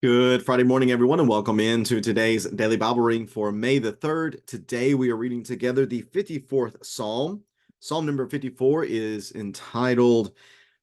Good Friday morning, everyone, and welcome into today's daily Bible reading for May the 3rd. Today we are reading together the 54th Psalm. Psalm number 54 is entitled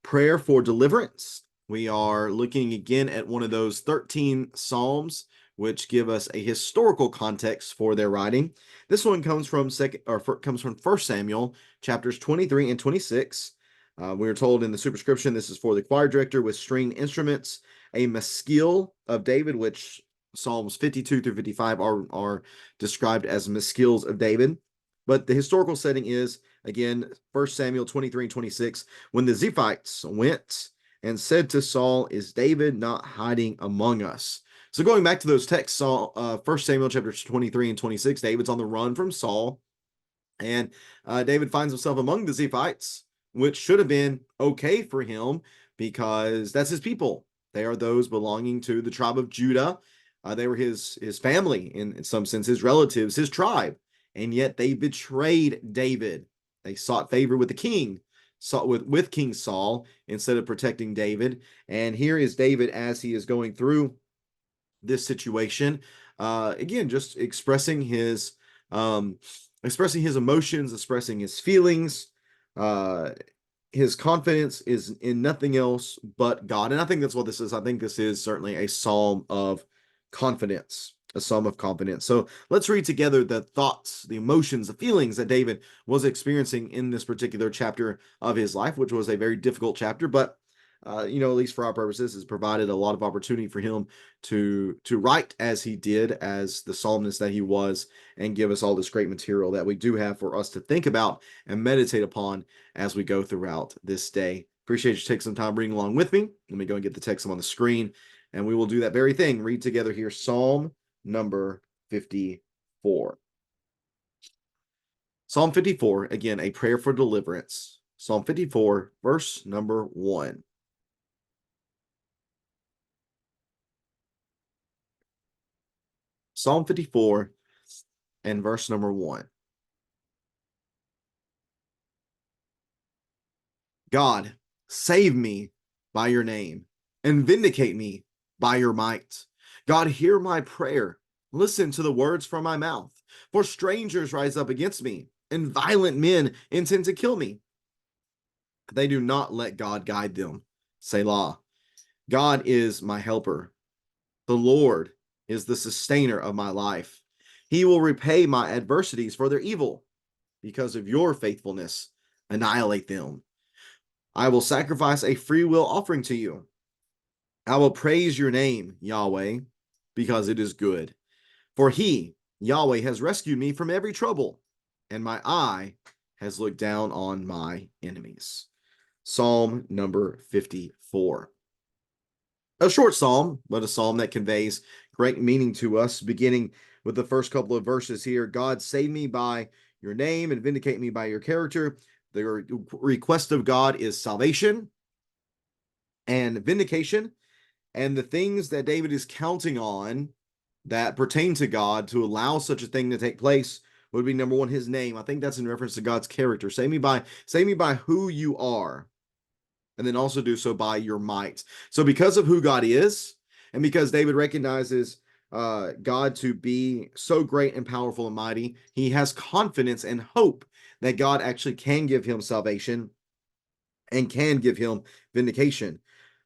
Prayer for Deliverance. We are looking again at one of those 13 Psalms which give us a historical context for their writing. This one comes from First Samuel chapters 23 and 26. We are told in the superscription this is for the choir director with stringed instruments, a maskil of David, which Psalms 52 through 55 are described as maskils of David. But the historical setting is, again, 1 Samuel 23 and 26, when the Ziphites went and said to Saul, "Is David not hiding among us?" So going back to those texts, 1 Samuel chapters 23 and 26, David's on the run from Saul, and David finds himself among the Ziphites, which should have been okay for him because that's his people. They are those belonging to the tribe of Judah. They were his family, in some sense, his relatives, his tribe. And yet they betrayed David. They sought favor with the king, sought with King Saul instead of protecting David. And here is David as he is going through this situation. Again, just expressing his emotions, expressing his feelings. His confidence is in nothing else but God. And I think that's what this is. I think this is certainly a psalm of confidence, a psalm of confidence. So let's read together the thoughts, the emotions, the feelings that David was experiencing in this particular chapter of his life, which was a very difficult chapter, but at least for our purposes, has provided a lot of opportunity for him to write as he did, as the psalmist that he was, and give us all this great material that we do have for us to think about and meditate upon as we go throughout this day. Appreciate you taking some time reading along with me. Let me go and get the text on the screen, and we will do that very thing. Read together here Psalm number 54. Psalm 54, again, a prayer for deliverance. Psalm 54, verse number 1. Psalm 54 and verse number 1. God, save me by your name and vindicate me by your might. God, hear my prayer. Listen to the words from my mouth. For strangers rise up against me, and violent men intend to kill me. They do not let God guide them. Selah. God is my helper. The Lord is the sustainer of my life. He will repay my adversities for their evil. Because of your faithfulness, annihilate them. I will sacrifice a free will offering to you. I will praise your name, Yahweh, because it is good. For he, Yahweh, has rescued me from every trouble, and my eye has looked down on my enemies. Psalm number 54. A short psalm, but a psalm that conveys great meaning to us, beginning with the first couple of verses here. God, save me by your name and vindicate me by your character. The request of God is salvation and vindication. And the things that David is counting on that pertain to God to allow such a thing to take place would be, number one, his name. I think that's in reference to God's character. Save me by who you are, and then also do so by your might. So because of who God is, and because David recognizes God to be so great and powerful and mighty, he has confidence and hope that God actually can give him salvation and can give him vindication.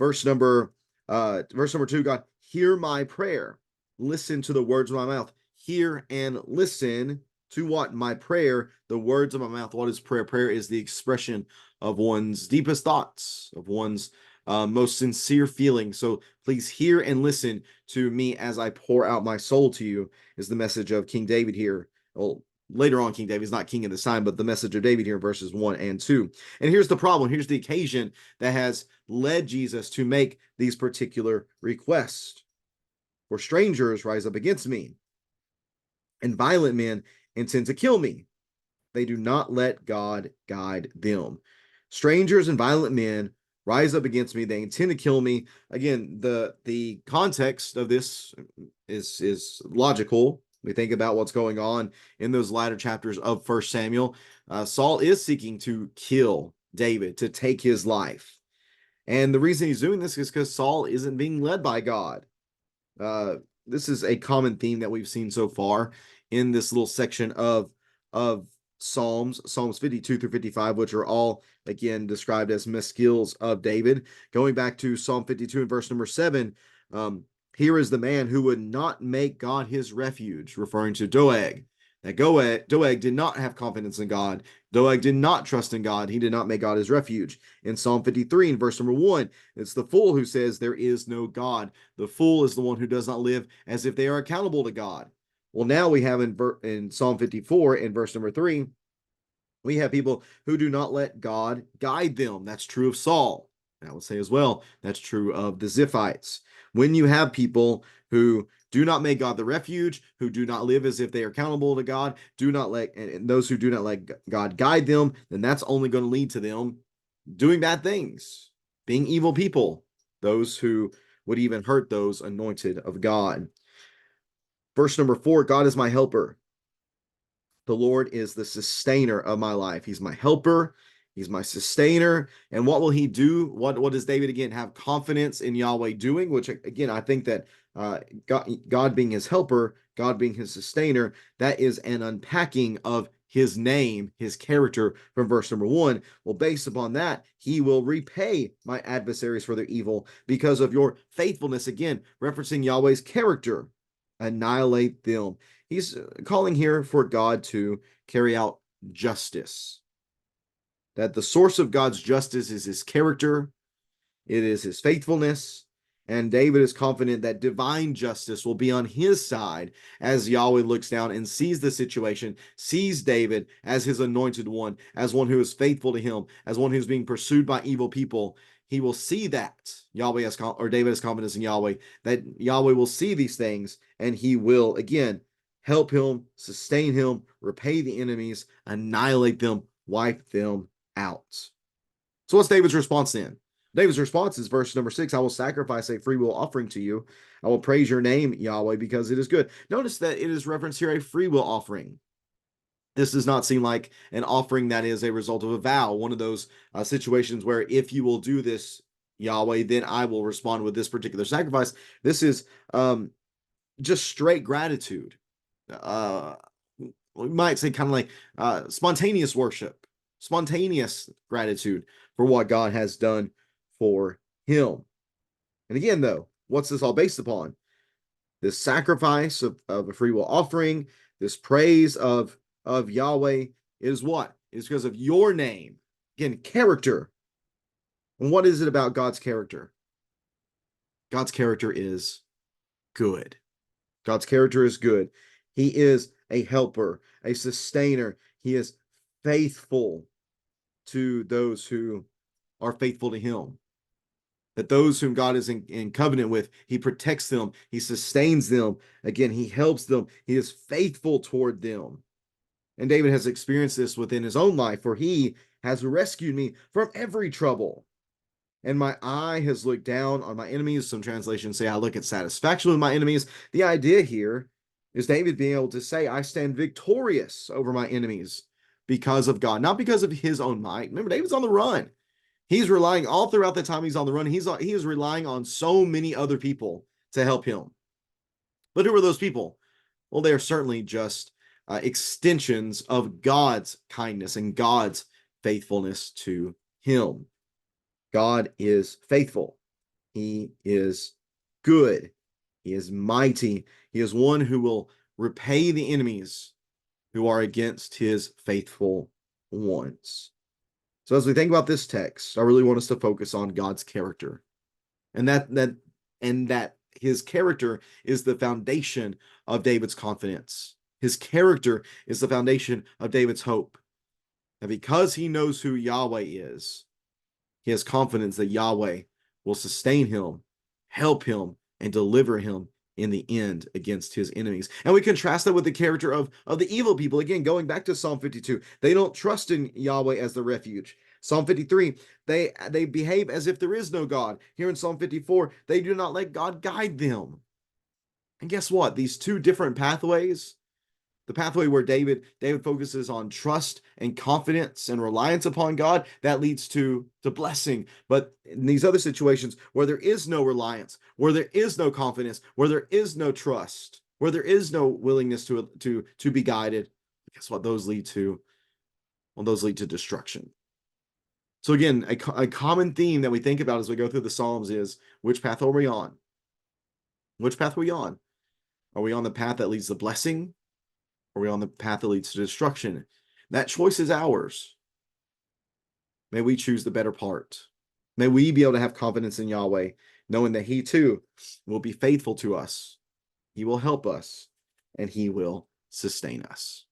Verse number 2, God, hear my prayer. Listen to the words of my mouth. Hear and listen to what? My prayer, the words of my mouth. What is prayer? Prayer is the expression of one's deepest thoughts, of one's most sincere feelings. So please hear and listen to me as I pour out my soul to you, is the message of King David here. Well, later on, King David is not king at this time, but the message of David here in verses 1 and 2. And here's the problem. Here's the occasion that has led Jesus to make these particular requests. For strangers rise up against me, and violent men intend to kill me. They do not let God guide them. Strangers and violent men rise up against me. They intend to kill me. Again, the context of this is logical. We think about what's going on in those latter chapters of First Samuel. Saul is seeking to kill David, to take his life. And the reason he's doing this is because Saul isn't being led by God. This is a common theme that we've seen so far in this little section of Psalms 52 through 55, which are all again described as maskils of David. Going back to Psalm 52 and verse number 7, here is the man who would not make God his refuge, referring to Doeg. That Doeg did not have confidence in God. Doeg did not trust in God. He did not make God his refuge. In Psalm 53, in verse number 1, it's the fool who says, "There is no God." The fool is the one who does not live as if they are accountable to God. Well, now we have in Psalm 54, in verse number 3, we have people who do not let God guide them. That's true of Saul. And I would say as well, that's true of the Ziphites. When you have people who do not make God the refuge, who do not live as if they are accountable to God, and those who do not let God guide them, then that's only going to lead to them doing bad things, being evil people, those who would even hurt those anointed of God. Verse number 4, God is my helper. The Lord is the sustainer of my life. He's my helper. He's my sustainer. And what will he do? What does David again have confidence in Yahweh doing? Which again, I think that God being his helper, God being his sustainer, that is an unpacking of his name, his character from verse number 1. Well, based upon that, he will repay my adversaries for their evil because of your faithfulness. Again, referencing Yahweh's character, annihilate them. He's calling here for God to carry out justice. That the source of God's justice is his character, it is his faithfulness, and David is confident that divine justice will be on his side as Yahweh looks down and sees the situation, sees David as his anointed one, as one who is faithful to him, as one who's being pursued by evil people. He will see that David has confidence in Yahweh, that Yahweh will see these things, and he will again help him, sustain him, repay the enemies, annihilate them, wipe them out. So what's David's response then? David's response is verse number 6, I will sacrifice a freewill offering to you. I will praise your name, Yahweh, because it is good. Notice that it is referenced here a freewill offering. This does not seem like an offering that is a result of a vow, one of those situations where if you will do this, Yahweh, then I will respond with this particular sacrifice. This is just straight gratitude. We might say kind of like spontaneous worship, spontaneous gratitude for what God has done for him. And again, though, what's this all based upon? This sacrifice of a free will offering, this praise of Yahweh is what? It's because of your name. Again, character. And what is it about God's character? God's character is good. God's character is good. He is a helper, a sustainer. He is faithful to those who are faithful to him. That those whom God is in covenant with, he protects them, he sustains them. Again, he helps them, he is faithful toward them. And David has experienced this within his own life, for he has rescued me from every trouble. And my eye has looked down on my enemies. Some translations say I look at satisfaction with my enemies. The idea here is David being able to say, I stand victorious over my enemies because of God, not because of his own might. Remember, David's on the run. He's relying all throughout the time he's on the run. He is relying on so many other people to help him. But who are those people? Well, they are certainly just extensions of God's kindness and God's faithfulness to him. God is faithful. He is good. He is mighty. He is one who will repay the enemies who are against his faithful ones. So as we think about this text, I really want us to focus on God's character. And that his character is the foundation of David's confidence. His character is the foundation of David's hope. And because he knows who Yahweh is, he has confidence that Yahweh will sustain him, help him, and deliver him in the end against his enemies. And we contrast that with the character of the evil people. Again, going back to Psalm 52, they don't trust in Yahweh as the refuge. Psalm 53, they behave as if there is no God. Here in Psalm 54, they do not let God guide them. And guess what? These two different pathways, The pathway where David focuses on trust and confidence and reliance upon God, that leads to blessing. But in these other situations where there is no reliance, where there is no confidence, where there is no trust, where there is no willingness to be guided, guess what? Those lead to destruction. So again, a common theme that we think about as we go through the Psalms is, which path are we on? Which path are we on? Are we on the path that leads to blessing? Or are we on the path that leads to destruction? That choice is ours. May we choose the better part. May we be able to have confidence in Yahweh, knowing that He too will be faithful to us. He will help us, and He will sustain us.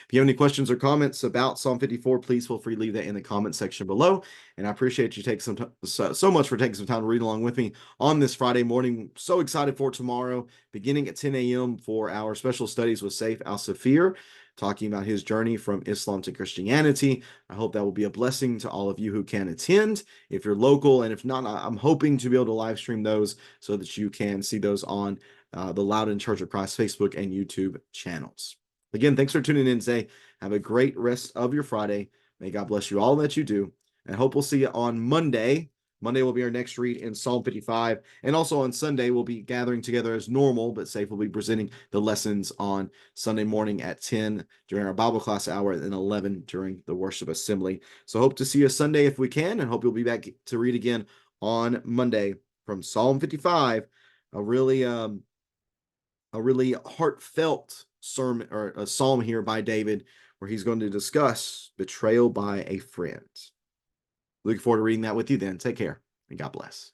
If you have any questions or comments about Psalm 54, please feel free to leave that in the comment section below. And I appreciate you taking so much for taking some time to read along with me on this Friday morning. So excited for tomorrow, beginning at 10 a.m. for our special studies with Saif Al-Safir, talking about his journey from Islam to Christianity. I hope that will be a blessing to all of you who can attend, if you're local. And if not, I'm hoping to be able to live stream those so that you can see those on the Loudoun Church of Christ Facebook and YouTube channels. Again, thanks for tuning in today. Have a great rest of your Friday. May God bless you all that you do. And I hope we'll see you on Monday. Monday will be our next read in Psalm 55. And also on Sunday, we'll be gathering together as normal, but Saif will be presenting the lessons on Sunday morning at 10 during our Bible class hour and 11 during the worship assembly. So hope to see you Sunday if we can, and hope you'll be back to read again on Monday from Psalm 55, a really heartfelt sermon or a psalm here by David, where he's going to discuss betrayal by a friend. Looking forward to reading that with you then. Take care and God bless.